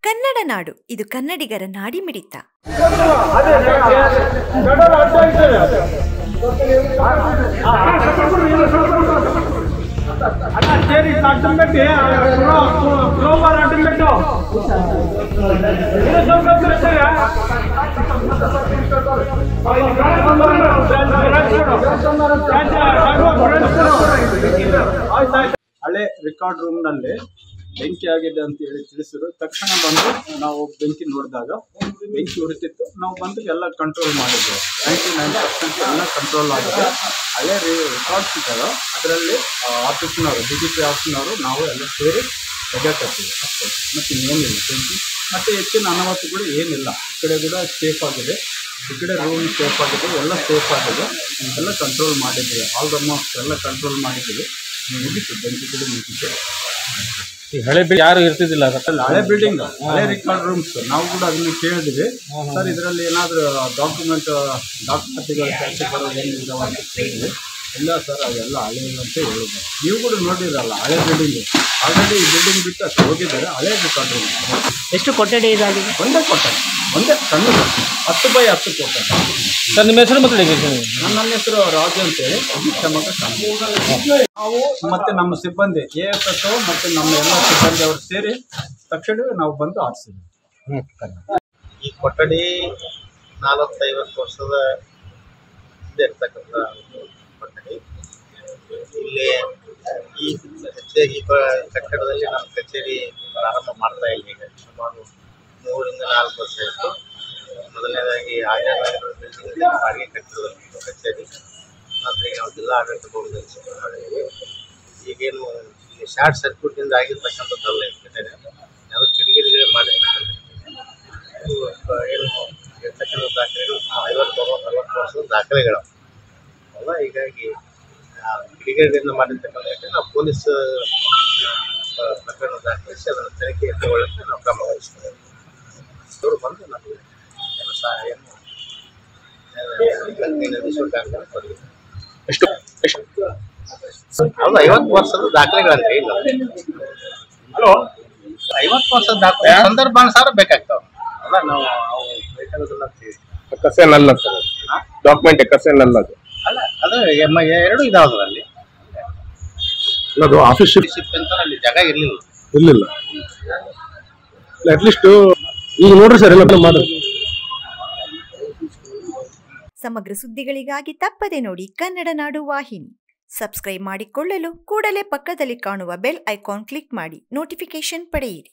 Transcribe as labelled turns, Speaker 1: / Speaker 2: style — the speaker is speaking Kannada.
Speaker 1: ಕನ್ನಡ ನಾಡು, ಇದು ಕನ್ನಡಿಗರ ನಾಡಿ ಮಿಡಿತ.
Speaker 2: ಹಳೆ ರೆಕಾರ್ಡ್ ರೂಮ್ ನಲ್ಲಿ ಬೆಂಕಿ ಆಗಿದೆ ಅಂತ ಹೇಳಿ ತಿಳಿಸಿದ್ರು. ತಕ್ಷಣ ಬಂದು ನಾವು ಬೆಂಕಿ ನೋಡಿದಾಗ ಬೆಂಕಿ ಉರಿತಿತ್ತು. ನಾವು ಬಂದು ಎಲ್ಲ ಕಂಟ್ರೋಲ್ ಮಾಡಿದ್ವಿ. 99% ಎಲ್ಲ ಕಂಟ್ರೋಲ್ ಆಗಿದೆ. ಹಳೆ ರೆಕಾರ್ಡ್ಸ್ ಇದ್ದಾವೆ, ಅದರಲ್ಲಿ ಆಫೀಸ್ನವರು DGP ಆಫೀಸ್ನವರು ನಾವು ಎಲ್ಲ ಸೇರಿ ತೆಗೆದುಕೊಳ್ತೀವಿ ಅಷ್ಟೇ. ಮತ್ತು ಇನ್ನೇನಿಲ್ಲ ಬೆಂಕಿ. ಮತ್ತು ಹೆಚ್ಚಿನ ಅನಾಹುತಗಳು ಏನಿಲ್ಲ. ಈ ಕಡೆ ಕೂಡ ಸೇಫ್ ಆಗಿದೆ, ಈ ಕಡೆ ರೂಮ್ ಸೇಫ್ ಆಗಿದೆ, ಎಲ್ಲ ಸೇಫ್ ಆಗಿದೆ. ಎಲ್ಲ ಕಂಟ್ರೋಲ್ ಮಾಡಿದ್ವಿ. ಆಲ್ಮೋಸ್ಟ್ ಎಲ್ಲ ಕಂಟ್ರೋಲ್ ಮಾಡಿದ್ದೀವಿ. ಮುಗಿತು, ಬೆಂಕಿ ಕೂಡ ಮುಗಿತು.
Speaker 3: ಹಳೆ ಯಾರು ಇರ್ತಿದ್ದಿಲ್ಲ
Speaker 2: ಹಳೆ ಬಿಲ್ಡಿಂಗ್, ಹಳೆ ರೆಕಾರ್ಡ್ ರೂಮ್ಸ್. ನಾವು ಕೂಡ ಅದನ್ನ ಕೇಳಿದ್ವಿ, ಸರ್ ಇದರಲ್ಲಿ ಏನಾದರೂ ದಾಖಲಾತಿಗಳು ಕೆಲಸಗಳು ಏನಿದಾವ ಅಂತ ಕೇಳಿದ್ವಿ. ಇಲ್ಲ ಸರ್ ಅದೆಲ್ಲ ಹಳೆ ಅಂತ ಹೇಳಿದ್ರು. ನೀವು ಕೂಡ ನೋಡಿರಲ್ಲ ಹಳೆ ಬಿಲ್ಡಿಂಗ್. ಆಲ್ರೆಡಿ ಈ ಬಿಲ್ಡಿಂಗ್ ಬಿಟ್ಟು ಅಷ್ಟು ಹೋಗಿದ್ದಾರೆ. ಹಳೆ ರೆಕಾರ್ಡ್ ರೂಮ್.
Speaker 3: ಎಷ್ಟು ಕೊಠಡಿ ಇದಾಗಿದೆ?
Speaker 2: ಒಂದೇ ಕೊಠಡಿ, ಒಂದೇ ಸಣ್ಣ 10x10 ಕೊಠಡಿ.
Speaker 3: ಸರ್ ನಿಮ್ಮ ಹೆಸರು ಮತ್ತೆ
Speaker 2: ನನ್ನ ಹೆಸರು ರಾಜು ಅಂತೇಳಿ. ನಾವು ಮತ್ತೆ ನಮ್ಮ ಸಿಬ್ಬಂದಿ AFS ಮತ್ತು ನಮ್ಮ ಎಲ್ಲ ಸಿಬ್ಬಂದಿ ಅವರು ಸೇರಿ ತಕ್ಷಣವೇ ನಾವು ಬಂದು ಆರಿಸಿದ್ವಿ.
Speaker 4: ಈ ಕೊಠಡಿ 40-50 ವರ್ಷದ ಹಿಂದೆ ಇರ್ತಕ್ಕಂಥ ಕೊಠಡಿ. ಇಲ್ಲಿ ಈ ಕಟ್ಟಡದಲ್ಲಿ ನಮ್ಮ ಕಚೇರಿ ಪ್ರಾರಂಭ ಮಾಡ್ತಾ ಇಲ್ಲ. ಈಗ ಸುಮಾರು 3-4 ವರ್ಷ ಇತ್ತು. ಮೊದಲನೇದಾಗಿ ಬಾಡಿಗೆ ಕಟ್ಟಡದಲ್ಲಿ ಕಚೇರಿ, ಮತ್ತು ಈಗ ನಾವು ಜಿಲ್ಲಾ ಆಡಳಿತ ಭವನದಲ್ಲಿ ಶಿಫ್ಟ್ ಮಾಡಿದ್ವಿ. ಈಗೇನು ಇಲ್ಲಿ ಶಾರ್ಟ್ ಸರ್ಕ್ಯೂಟಿಂದ ಆಗಿರ್ತಕ್ಕಂಥದ್ದಲ್ಲ ಈ ಕಚೇರಿ, ಯಾವ ಕಿಡಿಗೇಡಿಗಳೇ ಮಾಡಿರ್ತಕ್ಕಂಥ ಏನು ಇರ್ತಕ್ಕಂಥ ದಾಖಲೆಗಳು 50-60 ವರ್ಷದ ದಾಖಲೆಗಳು ಅಲ್ಲ. ಹೀಗಾಗಿ ಕಿಡಿಗೇಡಿಗಳಿಂದ ಮಾಡಿರ್ತಕ್ಕಂಥ ನಾವು ಪೊಲೀಸ್ ಪ್ರಕರಣ ದಾಖಲಿಸಿ ಅದನ್ನು ತನಿಖೆ ತಗೊಳ್ಳೋಕ್ಕೆ ನಾವು ಕ್ರಮ ವಹಿಸ್ತೇವೆ. ಅವರು ಬಂದು ನಮಗೆ ಹೌದು, 50 ವರ್ಷದ ದಾಖಲೆಗಳಂತೆ. ಈಗ ಹಲೋ 50 ವರ್ಷದ ದಾಖಲೆ ಸಂದರ್ಭಾನುಸಾರ ಬೇಕಾಗ್ತಾವ ಅಲ್ಲ. ನಾವು ಬೇಕಾಗೋದಿಲ್ಲ ಅಂತೀವಿ.
Speaker 5: ಕಸೇನಲ್ಲ ಸರ್, ಡಾಕ್ಯುಮೆಂಟ್ ಕಸೇನಲ್ಲ ಅದು.
Speaker 4: ಅಲ್ಲ ಅದು ಎರಡು ಇದಾವ ಅದರಲ್ಲಿ.
Speaker 5: ಅದು ಆಫೀಸ್
Speaker 4: ಅಂತ ಅಲ್ಲಿ ಜಾಗ
Speaker 5: ಇರ್ಲಿಲ್ಲ. ಅಟ್ಲೀಸ್ಟ್ ಈಗ ನೋಡ್ರಿ ಸರ್ ಎಲ್ಲ ಮಾಡಿ.
Speaker 1: ಸಮಗ್ರ ಸುದ್ದಿಗಳಿಗಾಗಿ ತಪ್ಪದೆ ನೋಡಿ ಕನ್ನಡ ನಾಡು ವಾಹಿನಿ. ಸಬ್ಸ್ಕ್ರೈಬ್ ಮಾಡಿಕೊಳ್ಳಲು ಕೂಡಲೇ ಪಕ್ಕದಲ್ಲಿ ಕಾಣುವ ಬೆಲ್ ಐಕಾನ್ ಕ್ಲಿಕ್ ಮಾಡಿ ನೋಟಿಫಿಕೇಶನ್ ಪಡೆಯಿರಿ.